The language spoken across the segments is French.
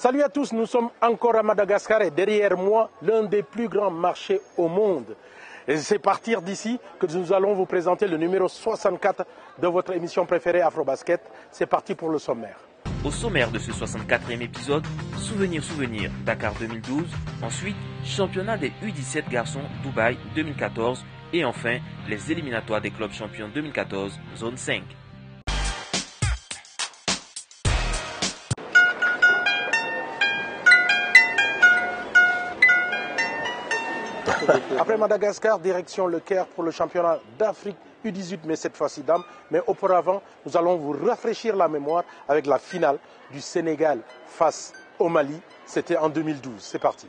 Salut à tous, nous sommes encore à Madagascar et derrière moi, l'un des plus grands marchés au monde. Et c'est à partir d'ici que nous allons vous présenter le numéro 64 de votre émission préférée Afrobasket. C'est parti pour le sommaire. Au sommaire de ce 64e épisode, Souvenir, Dakar 2012, ensuite Championnat des U17 garçons Dubaï 2014 et enfin les éliminatoires des clubs champions 2014, zone 5. Après Madagascar, direction le Caire pour le championnat d'Afrique U18, mais cette fois-ci dames. Mais auparavant, nous allons vous rafraîchir la mémoire avec la finale du Sénégal face au Mali. C'était en 2012. C'est parti.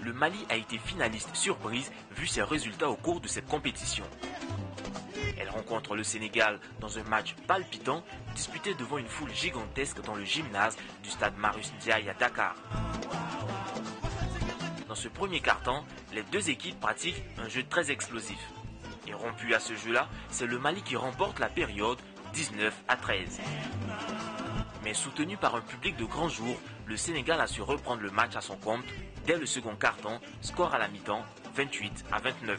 Le Mali a été finaliste surprise vu ses résultats au cours de cette compétition. Elle rencontre le Sénégal dans un match palpitant disputé devant une foule gigantesque dans le gymnase du stade Marius Ndiaye à Dakar. Dans ce premier quart-temps, les deux équipes pratiquent un jeu très explosif. Et rompu à ce jeu-là, c'est le Mali qui remporte la période 19-13. Mais soutenu par un public de grand jour, le Sénégal a su reprendre le match à son compte dès le second quart-temps, score à la mi-temps 28-29.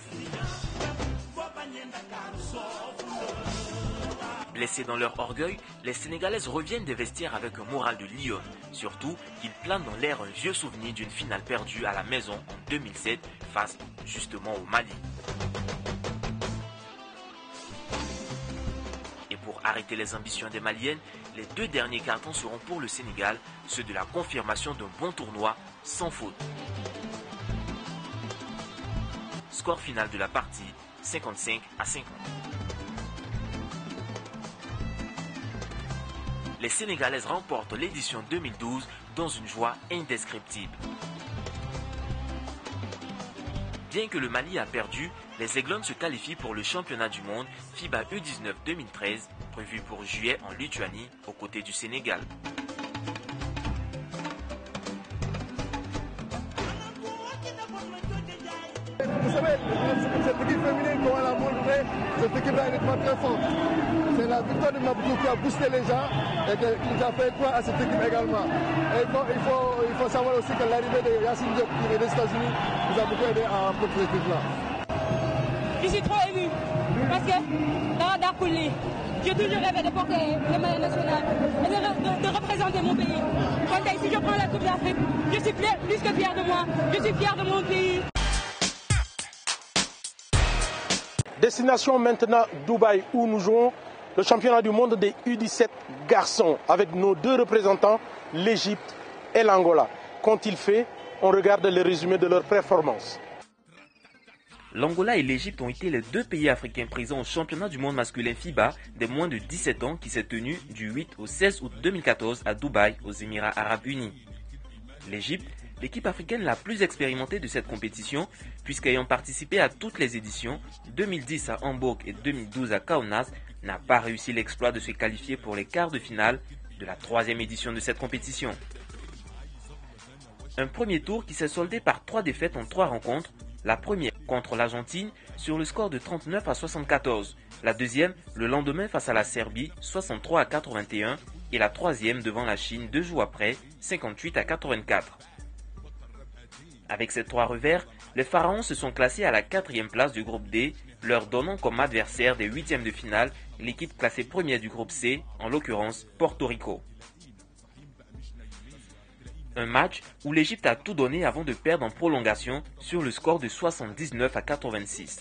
Blessés dans leur orgueil, les Sénégalaises reviennent des vestiaires avec un moral de lion, surtout qu'il plane dans l'air un vieux souvenir d'une finale perdue à la maison en 2007 face justement au Mali. Et pour arrêter les ambitions des Maliennes, les deux derniers cartons seront pour le Sénégal ceux de la confirmation d'un bon tournoi sans faute. Score final de la partie 55-50. Les Sénégalaises remportent l'édition 2012 dans une joie indescriptible. Bien que le Mali a perdu, les Aiglones se qualifient pour le championnat du monde FIBA U19 2013, prévu pour juillet en Lituanie, aux côtés du Sénégal. Vous savez, cette équipe féminine, comment elle a montré, cette équipe est uniquement très forte. C'est la victoire de Maboutou qui a boosté les gens et qui a fait croire à cette équipe également. Et il faut savoir aussi que l'arrivée de Yacine Diop qui est des États-Unis nous a beaucoup aidé à remporter cette équipe-là. Je suis trop ému parce que dans Dakouli, j'ai toujours rêvé de porter le maillot national et de représenter mon pays. Quand ici je prends la Coupe d'Afrique, je suis plus que fier de moi, je suis fier de mon pays. Destination maintenant Dubaï où nous jouons le championnat du monde des U17 garçons avec nos deux représentants, l'Égypte et l'Angola. Qu'ont-ils fait? On regarde le résumé de leur performance. L'Angola et l'Égypte ont été les deux pays africains présents au championnat du monde masculin FIBA des moins de 17 ans qui s'est tenu du 8 au 16 août 2014 à Dubaï, aux Émirats Arabes Unis. L'Égypte, l'équipe africaine la plus expérimentée de cette compétition, puisqu'ayant participé à toutes les éditions, 2010 à Hambourg et 2012 à Kaunas, n'a pas réussi l'exploit de se qualifier pour les quarts de finale de la 3e édition de cette compétition. Un premier tour qui s'est soldé par 3 défaites en 3 rencontres, la première contre l'Argentine sur le score de 39 à 74, la deuxième le lendemain face à la Serbie 63 à 81 et la troisième devant la Chine 2 jours après, 58-84. Avec ces 3 revers, les Pharaons se sont classés à la 4e place du groupe D, leur donnant comme adversaire des 8e de finale l'équipe classée première du groupe C, en l'occurrence Porto Rico. Un match où l'Égypte a tout donné avant de perdre en prolongation sur le score de 79-86.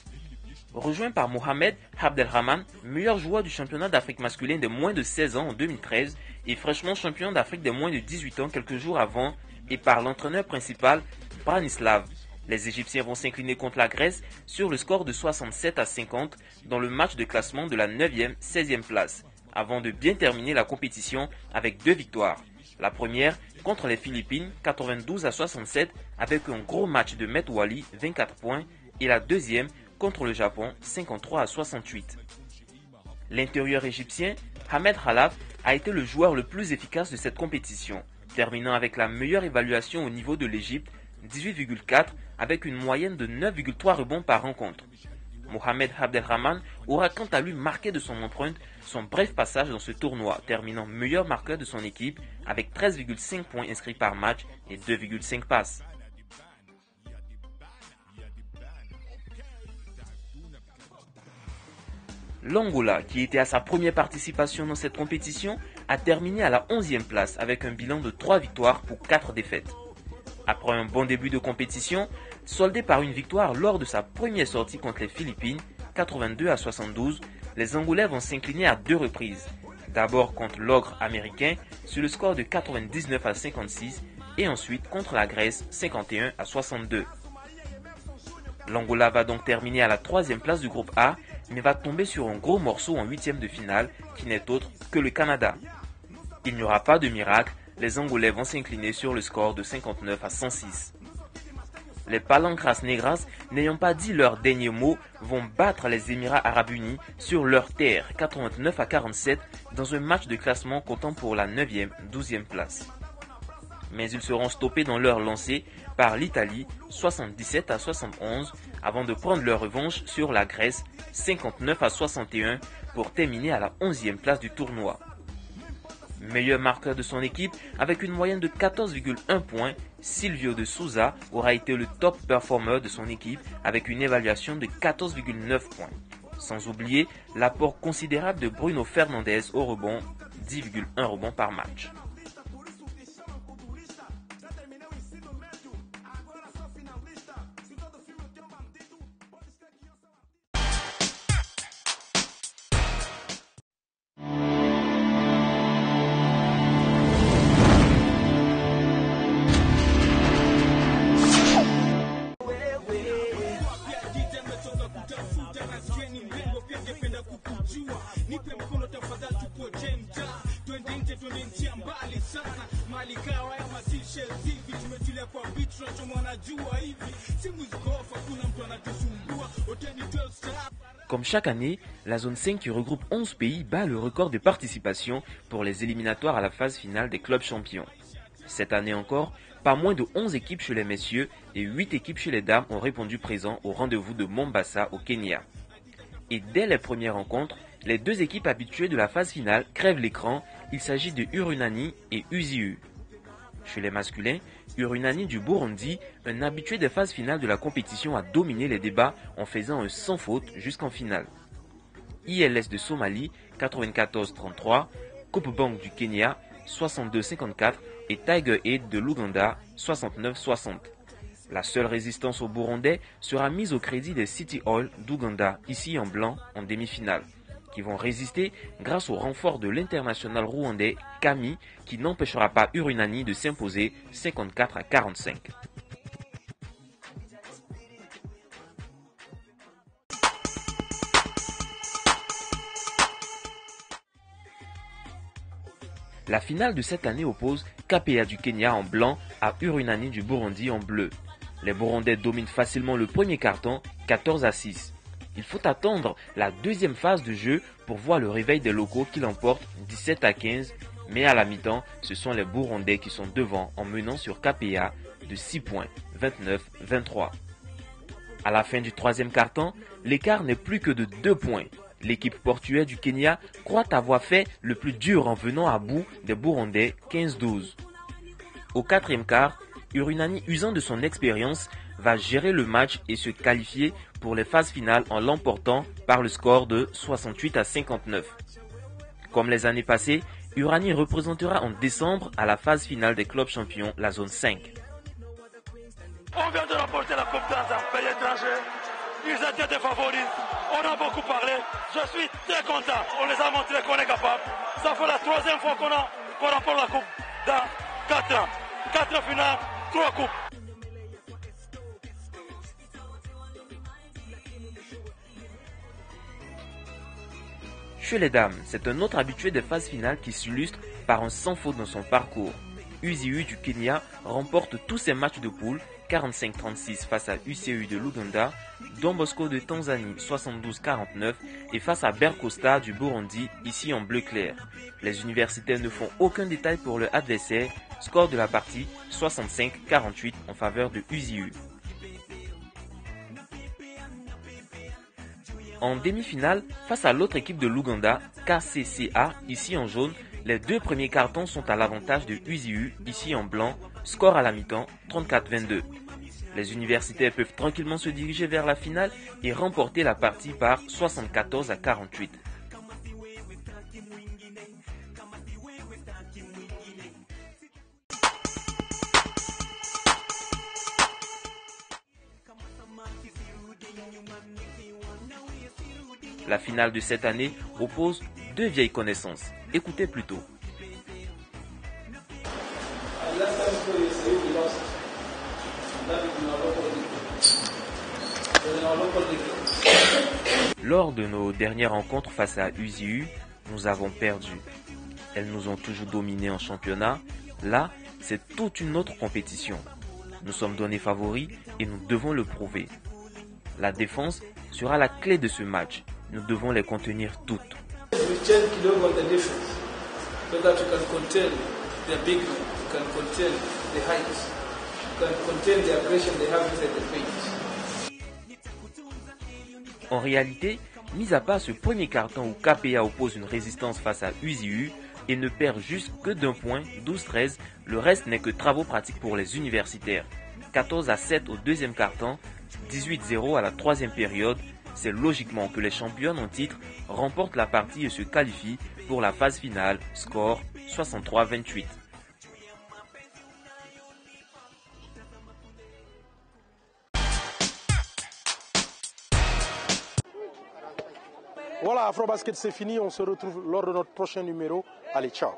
Rejoint par Mohamed Abdelrahman, meilleur joueur du championnat d'Afrique masculin des moins de 16 ans en 2013 et fraîchement champion d'Afrique des moins de 18 ans quelques jours avant, et par l'entraîneur principal Branislav, les Égyptiens vont s'incliner contre la Grèce sur le score de 67-50 dans le match de classement de la 9e, 16e place, avant de bien terminer la compétition avec 2 victoires. La première contre les Philippines, 92-67, avec un gros match de Metwali, 24 points, et la deuxième contre le Japon, 53-68. L'intérieur égyptien, Ahmed Khalaf, a été le joueur le plus efficace de cette compétition, terminant avec la meilleure évaluation au niveau de l'Égypte, 18,4, avec une moyenne de 9,3 rebonds par rencontre. Mohamed Abdelrahman aura quant à lui marqué de son empreinte son bref passage dans ce tournoi, terminant meilleur marqueur de son équipe avec 13,5 points inscrits par match et 2,5 passes. L'Angola, qui était à sa première participation dans cette compétition, a terminé à la 11e place avec un bilan de 3 victoires pour 4 défaites. Après un bon début de compétition, soldé par une victoire lors de sa première sortie contre les Philippines, 82-72, les Angolais vont s'incliner à 2 reprises. D'abord contre l'ogre américain sur le score de 99-56 et ensuite contre la Grèce 51-62. L'Angola va donc terminer à la 3e place du groupe A, mais va tomber sur un gros morceau en 8e de finale qui n'est autre que le Canada. Il n'y aura pas de miracle, les Angolais vont s'incliner sur le score de 59-106. Les Palancras Negras, n'ayant pas dit leur dernier mot, vont battre les Émirats Arabes Unis sur leur terre 89-47 dans un match de classement comptant pour la 9e, 12e place. Mais ils seront stoppés dans leur lancée par l'Italie 77-71 avant de prendre leur revanche sur la Grèce 59-61 pour terminer à la 11e place du tournoi. Meilleur marqueur de son équipe avec une moyenne de 14,1 points, Silvio de Souza aura été le top performer de son équipe avec une évaluation de 14,9 points. Sans oublier l'apport considérable de Bruno Fernandes au rebond, 10,1 rebonds par match. Comme chaque année, la zone 5 qui regroupe 11 pays bat le record de participation pour les éliminatoires à la phase finale des clubs champions. Cette année encore, pas moins de 11 équipes chez les messieurs et 8 équipes chez les dames ont répondu présent au rendez-vous de Mombasa au Kenya. Et dès les premières rencontres, les 2 équipes habituées de la phase finale crèvent l'écran, il s'agit de Urunani et UZU. Chez les masculins, Urunani du Burundi, un habitué des phases finales de la compétition, a dominé les débats en faisant un sans faute jusqu'en finale. ILS de Somalie, 94-33, Coupe Bank du Kenya, 62-54 et Tiger Head de l'Ouganda, 69-60. La seule résistance aux Burundais sera mise au crédit des City Oil d'Ouganda, ici en blanc, en demi-finale, qui vont résister grâce au renfort de l'international rwandais Kami, qui n'empêchera pas Urunani de s'imposer 54-45. La finale de cette année oppose KPA du Kenya en blanc à Urunani du Burundi en bleu. Les Burundais dominent facilement le premier carton, 14-6. Il faut attendre la deuxième phase de jeu pour voir le réveil des locaux qui l'emportent 17-15, mais à la mi-temps, ce sont les Burundais qui sont devant en menant sur KPA de 6 points, 29-23. À la fin du troisième quart-temps, l'écart n'est plus que de 2 points. L'équipe portuaire du Kenya croit avoir fait le plus dur en venant à bout des Burundais 15-12. Au quatrième quart, Urunani, usant de son expérience, va gérer le match et se qualifier pour les phases finales en l'emportant par le score de 68-59. Comme les années passées, Urani représentera en décembre à la phase finale des clubs champions, la zone 5. On vient de remporter la Coupe dans un pays étranger. Ils étaient des favoris. On a beaucoup parlé. Je suis très content. On les a montré qu'on est capable. Ça fait la troisième fois qu'on remporte la Coupe dans 4 ans. 4 finales, 3 coupes. Chez les dames, c'est un autre habitué des phases finales qui s'illustre par un sans faute dans son parcours. UZU du Kenya remporte tous ses matchs de poule, 45-36 face à UCU de l'Ouganda, Don Bosco de Tanzanie 72-49 et face à Bercosta du Burundi, ici en bleu clair. Les universitaires ne font aucun détail pour leur adversaire, score de la partie 65-48 en faveur de UZU. En demi-finale, face à l'autre équipe de l'Ouganda, KCCA, ici en jaune, les deux premiers cartons sont à l'avantage de UZU, ici en blanc, score à la mi-temps 34-22. Les universitaires peuvent tranquillement se diriger vers la finale et remporter la partie par 74-48. La finale de cette année oppose deux vieilles connaissances. Écoutez plutôt. Lors de nos dernières rencontres face à UZU, nous avons perdu. Elles nous ont toujours dominés en championnat. Là, c'est toute une autre compétition. Nous sommes donnés favoris et nous devons le prouver. La défense sera la clé de ce match. Nous devons les contenir toutes. En réalité, mis à part ce premier carton où KPA oppose une résistance face à UZU et ne perd juste que d'un point, 12-13, le reste n'est que travaux pratiques pour les universitaires. 14-7 au deuxième carton, 18-0 à la troisième période, c'est logiquement que les championnes en titre remportent la partie et se qualifient pour la phase finale, score 63-28. Voilà, Afrobasket c'est fini, on se retrouve lors de notre prochain numéro. Allez, ciao.